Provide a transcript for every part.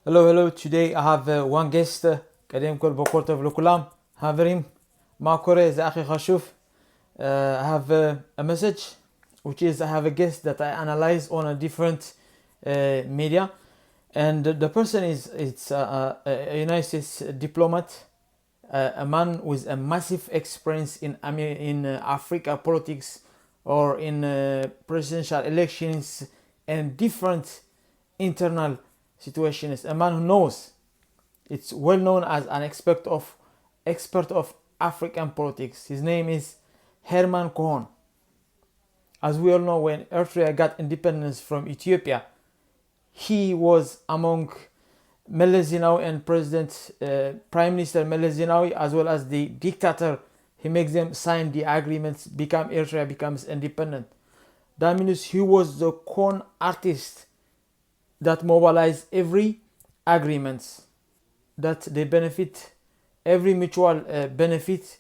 Hello. Today I have one guest. قديم كل بقولته لكلام. هافريم ما كوري زي أخي خشوف. I have a message, which is I have a guest that I analyze on a different media, and the person is a United States diplomat, a man with a massive experience in Africa politics or in presidential elections and different internal situations. A man who knows. It's well known as an expert of African politics. His name is Herman Cohen. As we all know, when Eritrea got independence from Ethiopia, he was among Meles Zenawi and Prime Minister Meles Zenawi, as well as the dictator. He makes them sign the agreements, Eritrea becomes independent. That means he was the con artist that mobilized every agreements that they benefit, every mutual benefit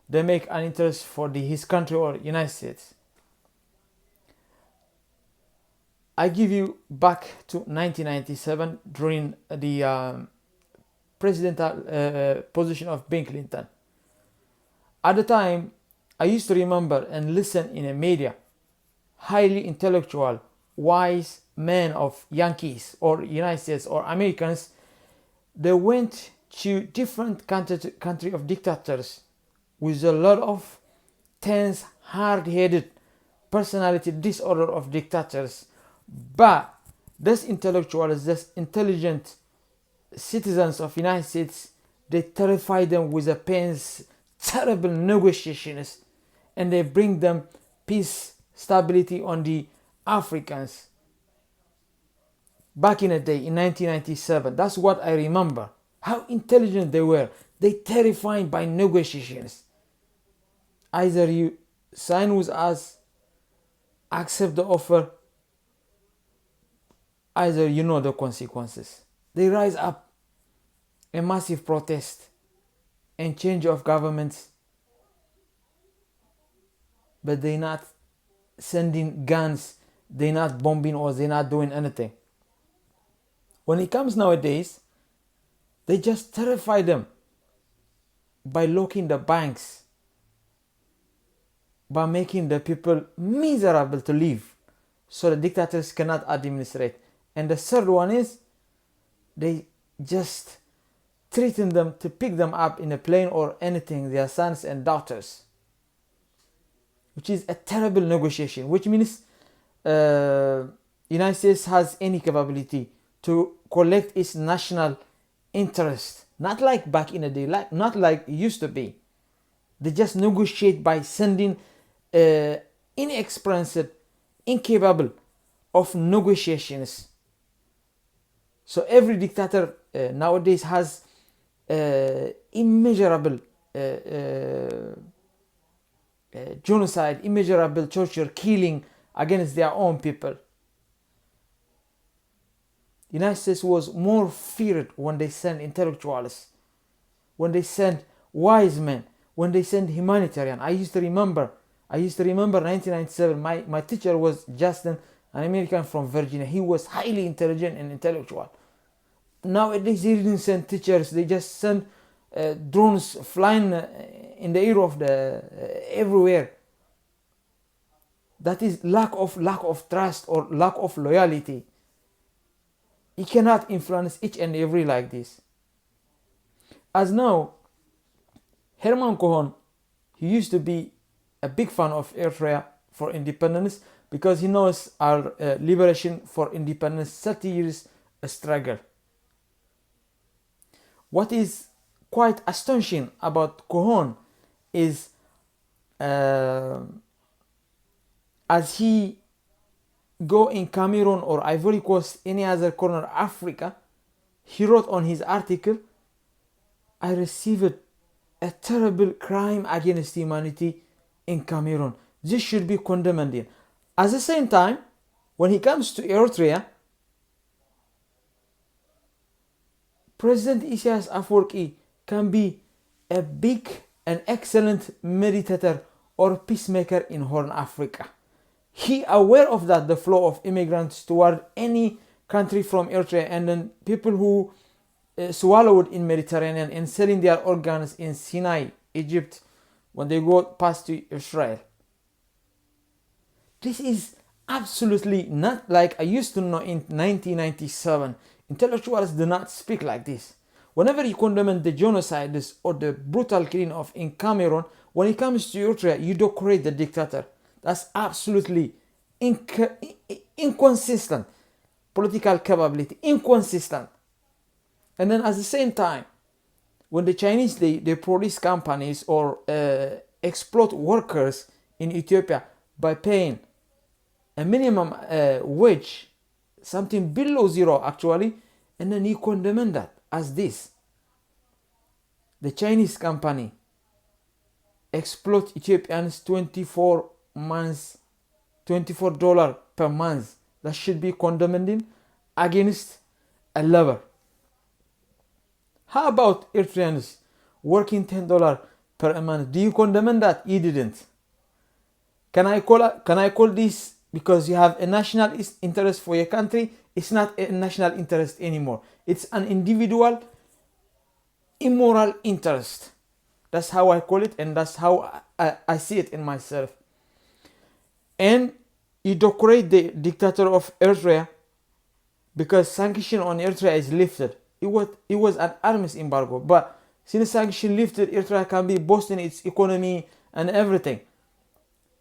they make an interest for his country or United States. I give you back to 1997 during the presidential position of Bill Clinton. At the time, I used to remember and listen in a media, highly intellectual, wise men of Yankees or United States or Americans. They went to different country of dictators with a lot of tense, hard-headed personality disorder of dictators. But these intellectuals, these intelligent citizens of United States, they terrify them with a pains, terrible negotiations, and they bring them peace, stability on the Africans. Back in the day, in 1997, that's what I remember. How intelligent they were. They terrified by negotiations. Either you sign with us, accept the offer, either you know the consequences. They rise up a massive protest and change of governments, but they're not sending guns, they're not bombing, or they're not doing anything. When it comes nowadays, they just terrify them by locking the banks, by making the people miserable to live, so the dictators cannot administrate. And the third one is they just threaten them to pick them up in a plane or anything, their sons and daughters, which is a terrible negotiation, which means United States has any capability to collect its national interest, not like back in the day, not like it used to be. They just negotiate by sending inexperienced, incapable of negotiations. So every dictator nowadays has immeasurable genocide, immeasurable torture, killing against their own people. The United States was more feared when they sent intellectuals, when they sent wise men, when they sent humanitarian. I used to remember 1997, my teacher was Justin, an American from Virginia. He was highly intelligent and intellectual. Nowadays they didn't send teachers, they just send drones flying in the air of everywhere. That is lack of trust or lack of loyalty. You cannot influence each and every like this. As now, Herman Cohen, he used to be a big fan of Eritrea for independence because he knows our liberation for independence, 30 years struggle. What is quite astonishing about Cohen is as he go in Cameroon or Ivory Coast, any other corner of Africa, he wrote on his article, I received a terrible crime against humanity in Cameroon. This should be condemned. At the same time, when he comes to Eritrea, President Isaias Afwerki can be a big and excellent meditator or peacemaker in Horn Africa. He aware of that, the flow of immigrants toward any country from Eritrea, and then people who swallowed in Mediterranean and selling their organs in Sinai, Egypt, when they go past to Israel. This is absolutely not like I used to know in 1997. Intellectuals do not speak like this. Whenever you condemn the genocides or the brutal killing of in Cameroon, when it comes to Eritrea, you decorate the dictator. That's absolutely inconsistent. Political capability, inconsistent. And then at the same time, when the Chinese, they produce companies or exploit workers in Ethiopia by paying a minimum wage, something below zero actually, and then you condemn that as this. The Chinese company exploit Ethiopians $24 per month. That should be condemned against a labor. How about Eritreans working $10 per month? Do you condemn that? You didn't. Can I call this because you have a national interest for your country? It's not a national interest anymore. It's an individual immoral interest. That's how I call it, and that's how I see it in myself. And you decorate the dictator of Eritrea because sanction on Eritrea is lifted. It was an arms embargo, but since sanction lifted, Eritrea can be boosting its economy and everything.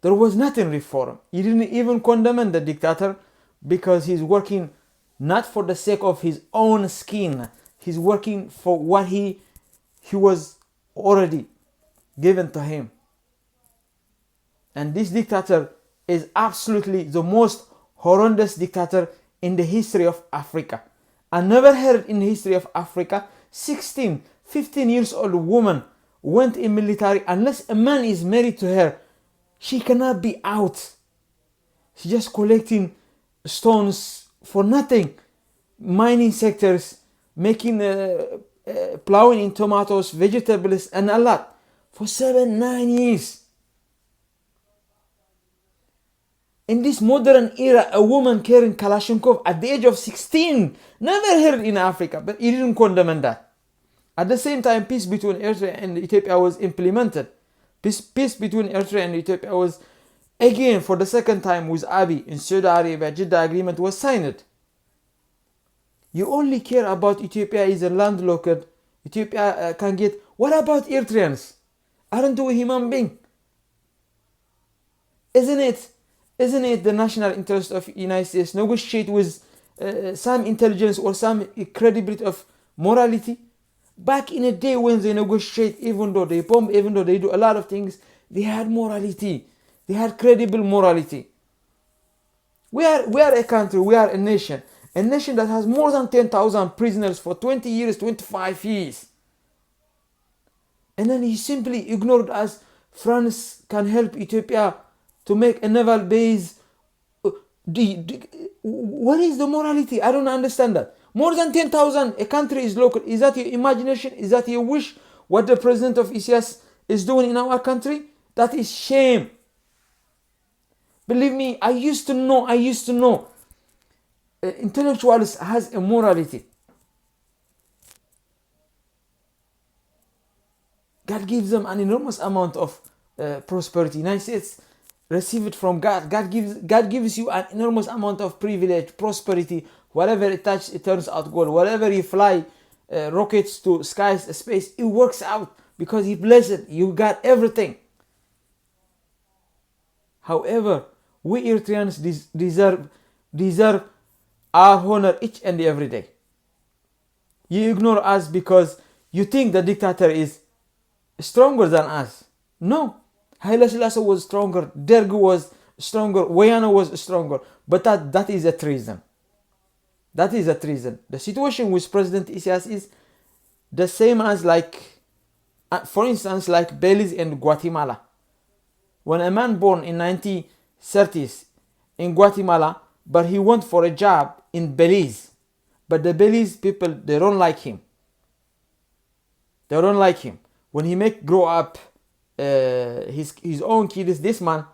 There was nothing reform. You didn't even condemn the dictator because he's working not for the sake of his own skin. He's working for what he was already given to him. And this dictator is absolutely the most horrendous dictator in the history of Africa. I never heard in the history of Africa 16, 15 years old woman went in military unless a man is married to her. She cannot be out. She's just collecting stones for nothing. Mining sectors, making, plowing in tomatoes, vegetables, and a lot. For 7-9 years. In this modern era, a woman carrying Kalashnikov at the age of 16. Never heard in Africa, but he didn't condemn that. At the same time, peace between Eritrea and Ethiopia was implemented. Peace between Eritrea and Ethiopia was, again, for the second time with Abiy in Saudi Arabia. Jeddah agreement was signed. You only care about Ethiopia is a landlocked. Ethiopia can get. What about Eritreans? Aren't we human beings? Isn't it the national interest of the United States negotiate with some intelligence or some credibility of morality? Back in the day when they negotiate, even though they bomb, even though they do a lot of things, they had morality. They had credible morality. We are a country, we are a nation that has more than 10,000 prisoners for 20 years, 25 years. And then he simply ignored us. France can help Ethiopia to make a naval base. What is the morality? I don't understand that. More than 10,000, a country is local. Is that your imagination? Is that your wish? What the president of ECS is doing in our country? That is shame. Believe me, I used to know. Intellectuals has a morality. God gives them an enormous amount of prosperity. United States receive it from God. God gives you an enormous amount of privilege, prosperity. Whatever it touches, it turns out gold. Whatever you fly rockets to skies, space, it works out because He blessed. You got everything. However, we Eritreans deserve our honor each and every day. You ignore us because you think the dictator is stronger than us. No. Haile Selassie was stronger, Derg was stronger, Wayano was stronger. But that is a treason. That is a treason. The situation with President Isias is the same as for instance, like Belize and Guatemala. When a man born in 1930s in Guatemala, but he went for a job in Belize. But the Belize people, they don't like him. They don't like him. When he grow up his own kids, this man,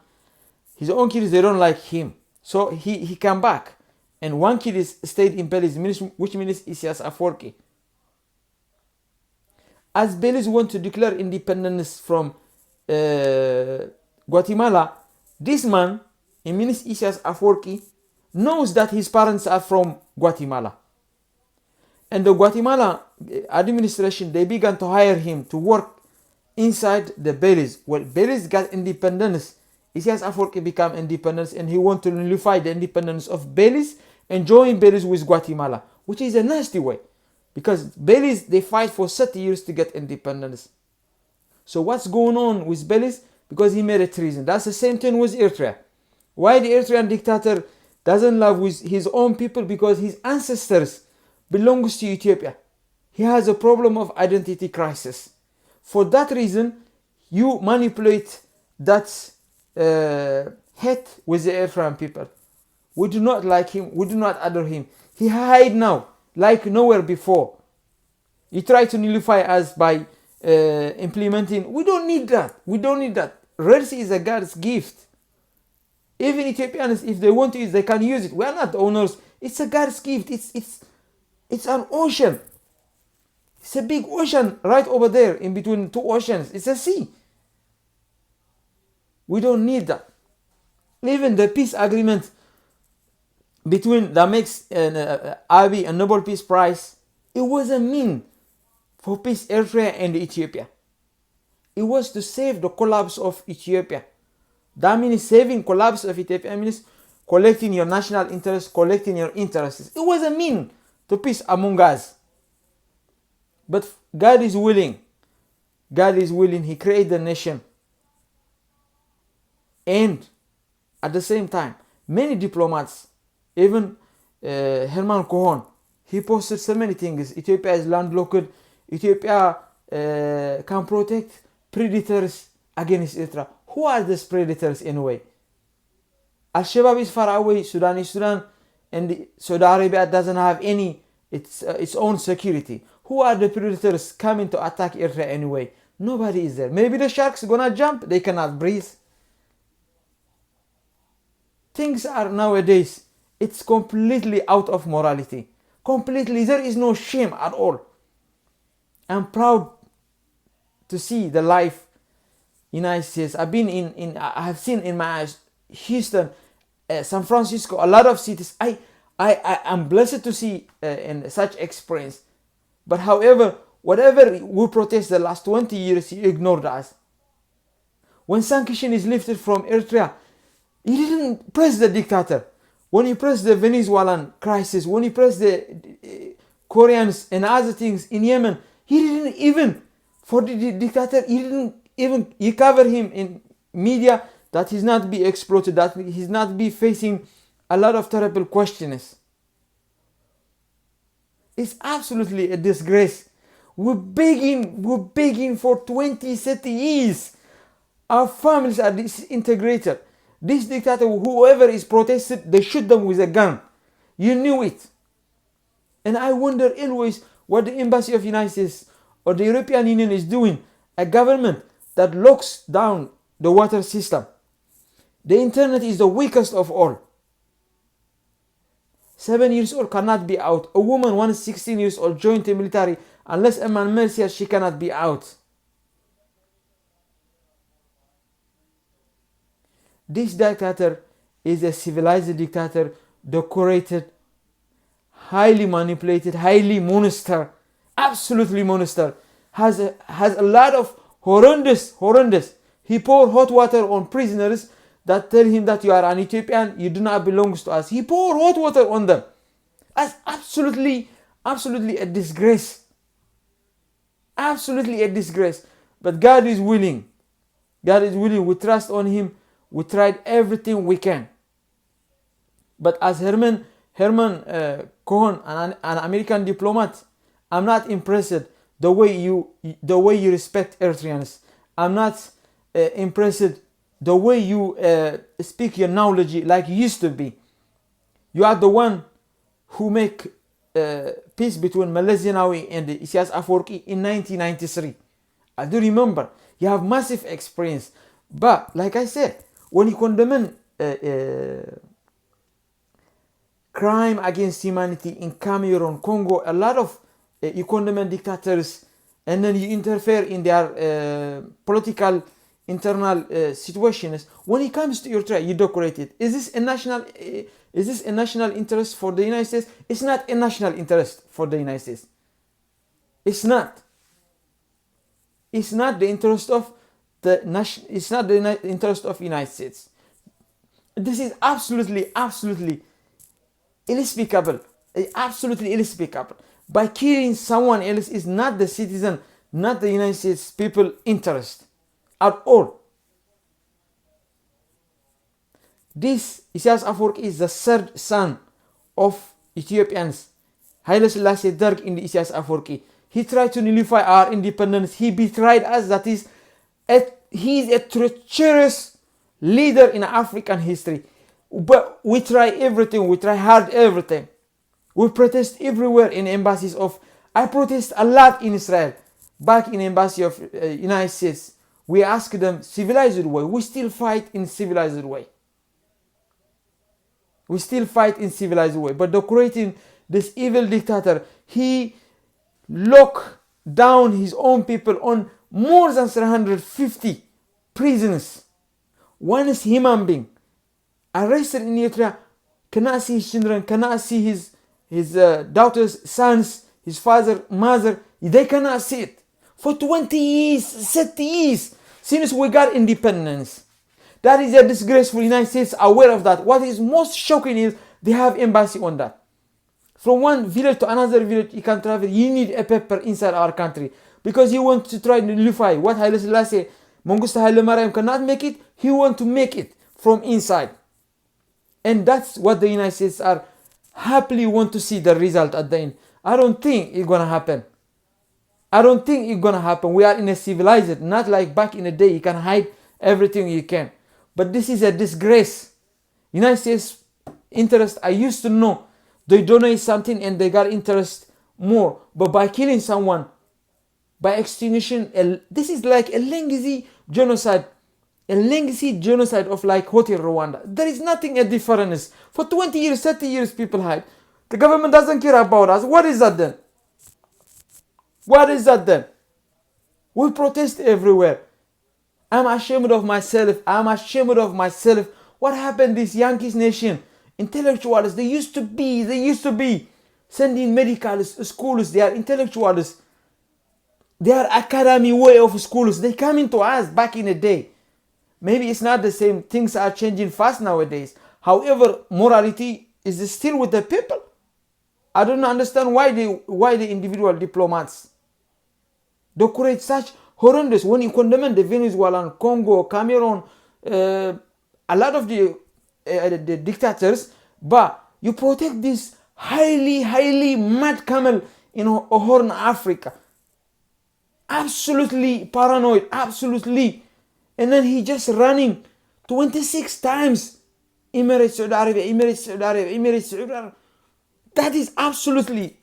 his own kids, they don't like him. So he came back and one kid is stayed in Belize, which means Isias Afwerki. As Belize want to declare independence from Guatemala, this man, it means Isias Afwerki, knows that his parents are from Guatemala. And the Guatemala administration, they began to hire him to work inside the Belize. Well, Belize got independence. Isias Afwerki became independence, and he wanted to nullify the independence of Belize and join Belize with Guatemala, which is a nasty way. Because Belize, they fight for 30 years to get independence. So what's going on with Belize? Because he made a treason. That's the same thing with Eritrea. Why the Eritrean dictator doesn't love with his own people? Because his ancestors belongs to Ethiopia. He has a problem of identity crisis. For that reason, you manipulate that hate with the Eritrean people. We do not like him. We do not adore him. He hide now like nowhere before. He tried to nullify us by implementing. We don't need that. We don't need that. Red Sea is a God's gift. Even Ethiopians, if they want to use, they can use it. We are not the owners. It's a God's gift. It's an ocean. It's a big ocean right over there in between two oceans. It's a sea. We don't need that. Even the peace agreement between that makes Abiy a Nobel Peace Prize, it was a mean for peace Eritrea and Ethiopia. It was to save the collapse of Ethiopia. That means saving collapse of Ethiopia means collecting your national interests, collecting your interests. It was a mean to peace among us. But God is willing. God is willing. He created the nation. And at the same time, many diplomats, even Herman Cohen, he posted so many things. Ethiopia is landlocked. Ethiopia can protect predators against Eritrea. Who are these predators anyway? Al-Shabaab is far away. Sudan is Sudan. And Saudi Arabia doesn't have its own security. Who are the predators coming to attack Eritrea anyway? Nobody is there. Maybe the sharks gonna jump. They cannot breathe. Things are nowadays, it's completely out of morality. Completely, there is no shame at all. I'm proud to see the life in United States. I've been I have seen in my eyes Houston, San Francisco, a lot of cities. I am blessed to see in such experience. But however, whatever we protest the last 20 years, he ignored us. When sanction is lifted from Eritrea, he didn't press the dictator. When he pressed the Venezuelan crisis, when he pressed the Koreans and other things in Yemen, he didn't even, for the dictator, he covered him in media that he's not be exploited, that he's not be facing a lot of terrible questions. It's absolutely a disgrace. We're begging for 20, 30 years. Our families are disintegrated. This dictator, whoever is protested, they shoot them with a gun. You knew it. And I wonder always what the Embassy of the United States or the European Union is doing. A government that locks down the water system. The internet is the weakest of all. 7 years old cannot be out. A woman, once 16 years old, joined the military. Unless a man marries her, she cannot be out. This dictator is a civilized dictator, decorated, highly manipulated, highly monster, absolutely monster. Has a lot of horrendous. He poured hot water on prisoners that tell him that you are an Ethiopian, you do not belong to us. He poured hot water on them. That's absolutely a disgrace. Absolutely a disgrace. But God is willing. God is willing. We trust on him. We tried everything we can. But as Herman Cohen, an American diplomat, I'm not impressed the way you respect Eritreans. I'm not impressed the way you speak your knowledge like you used to be. You are the one who make peace between Meles Zenawi and Isias Afwerki in 1993. I do remember. You have massive experience. But like I said, when you condemn crime against humanity in Cameroon, Congo, a lot of you condemn dictators, and then you interfere in their political internal situations. When it comes to Eritrea, you decorate it. Is this a national interest for the United States? It's not a national interest for the United States. It's not. It's not the interest of It's not the interest of United States. This is absolutely inexplicable. Absolutely inexplicable. By killing someone else is not the citizen, not the United States people interest at all. This Isaias Afwerki is the third son of Ethiopians. Haile Selassie Derg in the Isaias Afwerki. He tried to nullify our independence. He betrayed us. That is, he is a treacherous leader in African history. But we try everything. We try hard everything. We protest everywhere in embassies of. I protest a lot in Israel. Back in embassy of United States, we ask them civilized way. We still fight in civilized way. We still fight in civilized way. But decorating this evil dictator, he locked down his own people on more than 350 prisons. One is human being arrested in Eritrea, cannot see his children, cannot see his daughters, sons, his father, mother. They cannot see it. For 20 years, 30 years, since we got independence. That is a disgrace for the United States, aware of that. What is most shocking is they have embassy on that. From one village to another village you can travel, you need a paper inside our country. Because you want to try to nullify what Haile Selassie, Mengistu Haile Mariam cannot make it, he want to make it from inside. And that's what the United States are happily want to see the result at the end. I don't think it's gonna happen. I don't think it's gonna happen. We are in a civilized, not like back in the day you can hide everything you can. But this is a disgrace. United States interest, I used to know, they donate something and they got interest more. But by killing someone, by extinction, this is like a legacy genocide. A legacy genocide of like Hotel Rwanda. There is nothing a difference. For 20 years, 30 years people hide. The government doesn't care about us. What is that then? What is that then? We protest everywhere. I'm ashamed of myself. I'm ashamed of myself. What happened this Yankees nation? Intellectuals, they used to be sending medical schools. They are intellectuals. They are academy way of schools. They come into us back in the day. Maybe it's not the same. Things are changing fast nowadays. However, morality is still with the people. I don't understand why the individual diplomats decorate such horrendous. When you condemn the Venezuelan, Congo, Cameroon, a lot of the dictators, but you protect this highly mad camel in Horn Africa. Absolutely paranoid, absolutely. And then he just running 26 times. Emirates, Saudi Arabia, Emirates, Saudi Arabia, Emirates, Saudi Arabia. That is absolutely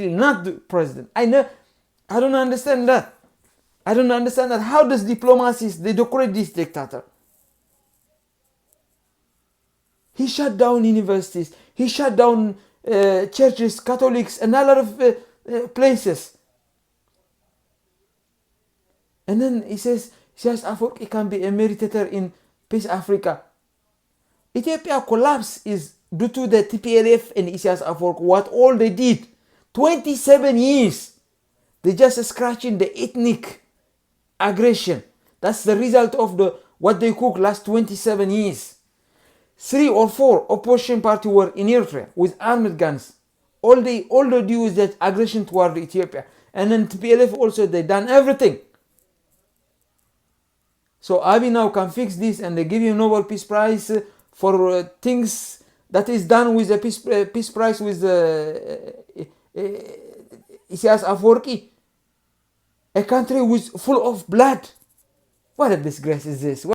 not the president. I don't understand that. I don't understand that. How does diplomacy, they decorate this dictator? He shut down universities. He shut down churches, Catholics, and a lot of places. And then he says Afwerki can be a meditator in Peace Africa. Ethiopia collapse is due to the TPLF and Isaias Afwerki. What all they did, 27 years, they just scratching the ethnic aggression. That's the result of what they cooked last 27 years. 3 or 4 opposition parties were in Eritrea with armed guns. All they do is that aggression toward Ethiopia. And then TPLF also, they done everything. So Abiy now can fix this and they give him Nobel Peace Prize for things that is done with the Peace Prize with Isaias Afwerki. A country full of blood. What a disgrace is this?